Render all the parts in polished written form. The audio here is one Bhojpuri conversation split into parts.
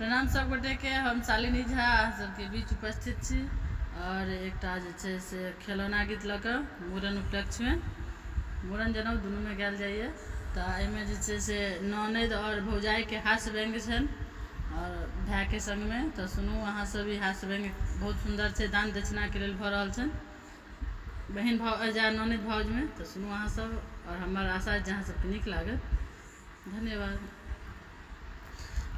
प्रणाम सब गोटे के। हम शालिनी झा सबके बीच उपस्थित छी और एकटा जे छै से खेलौना गीत लऽ कऽ मूड़न उपलक्ष्य में मूड़न जनउ दुनू में गायल जाइए। तऽ एहिमे जे छै से ननद और भौजाई के हास्य व्यंग्य छनि और भाई के संग में। तऽ सुनू अहाँ सब ई हास्य व्यंग्य बहुत सुंदर छै, दान दक्षिणा के लेल भऽ रहल छनि बहन भाव जा ननद भाउज में। तऽ सुनू अहाँ सब और हमर आशा है जहाँ सबके नीक लागत। धन्यवाद।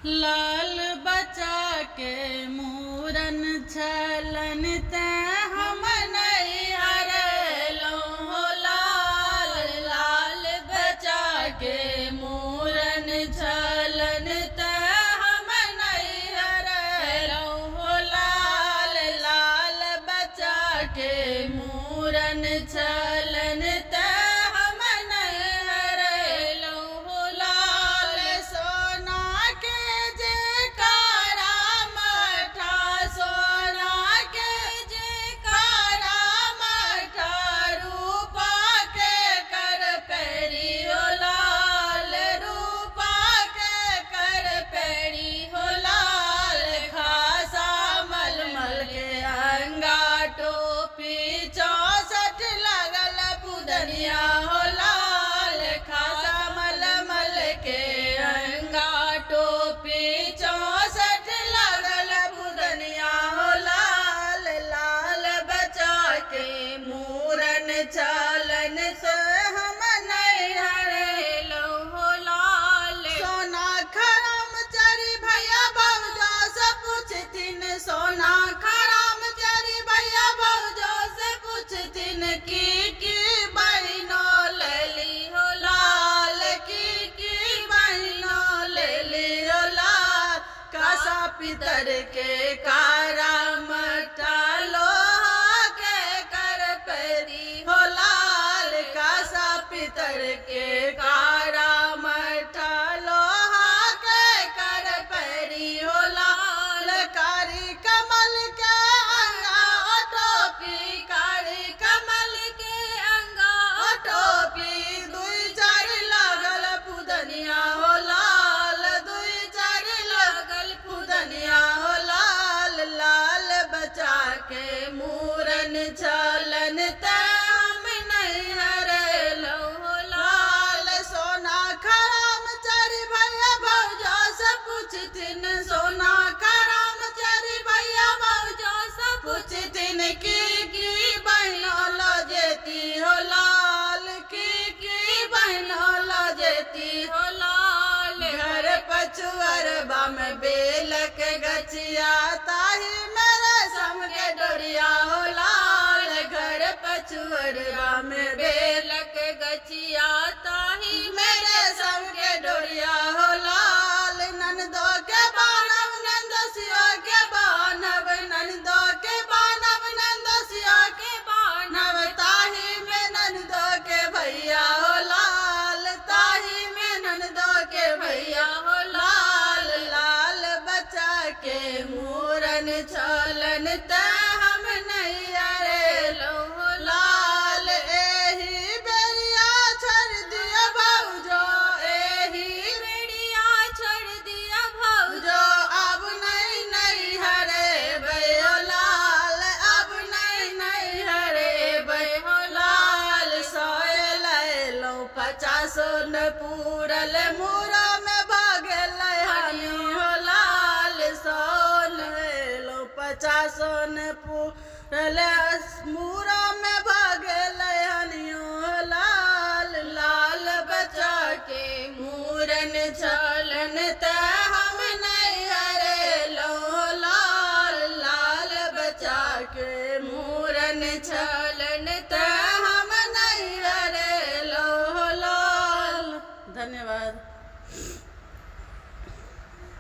लाल बच्चा के मूरन छलन तैं हम नहीं हरलौं हो लाल। लाल बच्चा के मूरन छलन तैं हम नहीं हरलौं हो लाल। लाल बच्चा के मूरन छलन तैं हो लाल। खासा मलमल के अंगा टोपी 64 लगल पुदनिया हो लाल। लाल बच्चा के मूरन छलन से हम नहीं हरलौं हो लाल। सोना खराम चरी भैया भौजा से पूछथिन, सोना खराम चरी भैया भौजा से पूछथिन की पितर के कारा मटा लोहा के कर पैरी हो लाल। कासा पितर के कारा मटा लोहा के कर पैरी हो लाल। कारी कमल के अंगा टोपी, कारी कमल के अंगा टोपी 2-4 लगल पुदनिया हो लाल। 2-4 लगल पुदनिया हो लाल। लाल बच्चा के मूरन छलन तैं हम नहीं हरलौं हो लाल। सोना खराम चरी भैया भौजा से पूछथिन, सोना खराम चरी भैया भौजा से पूछथिन की बहनो लो जेती हो लाल। की बहनो लो जेती हो लाल। घर पछुअरबा में बेलक गछिया ताही मेरे सम के डोरिया हो लाल। घर पछुअरबा में बेलक गछिया ताही मेरे सम के डोरिया हो लाल। ननदो के बानव नंदोसिया के बानव, ननदो के बानव नंदोसिया के बानव ताही में ननदो के भैया हो लाल। ताही में ननदो के भैया हो लाल। लाल बच्चा के मूरन छलन तैं हम नहीं हरलौं हो लाल। एही बेरिया छोड़ दिया भौजो, एही बेरिया छोड़ दिया भौजो अब नहीं हरेबै हो लाल। अब नहीं हरेबै हो लाल। 100 लैलौं 50 न पूरल मूरा में भागल हानि हो लाल। 100 लैलौं 50 न पूरल मूरा में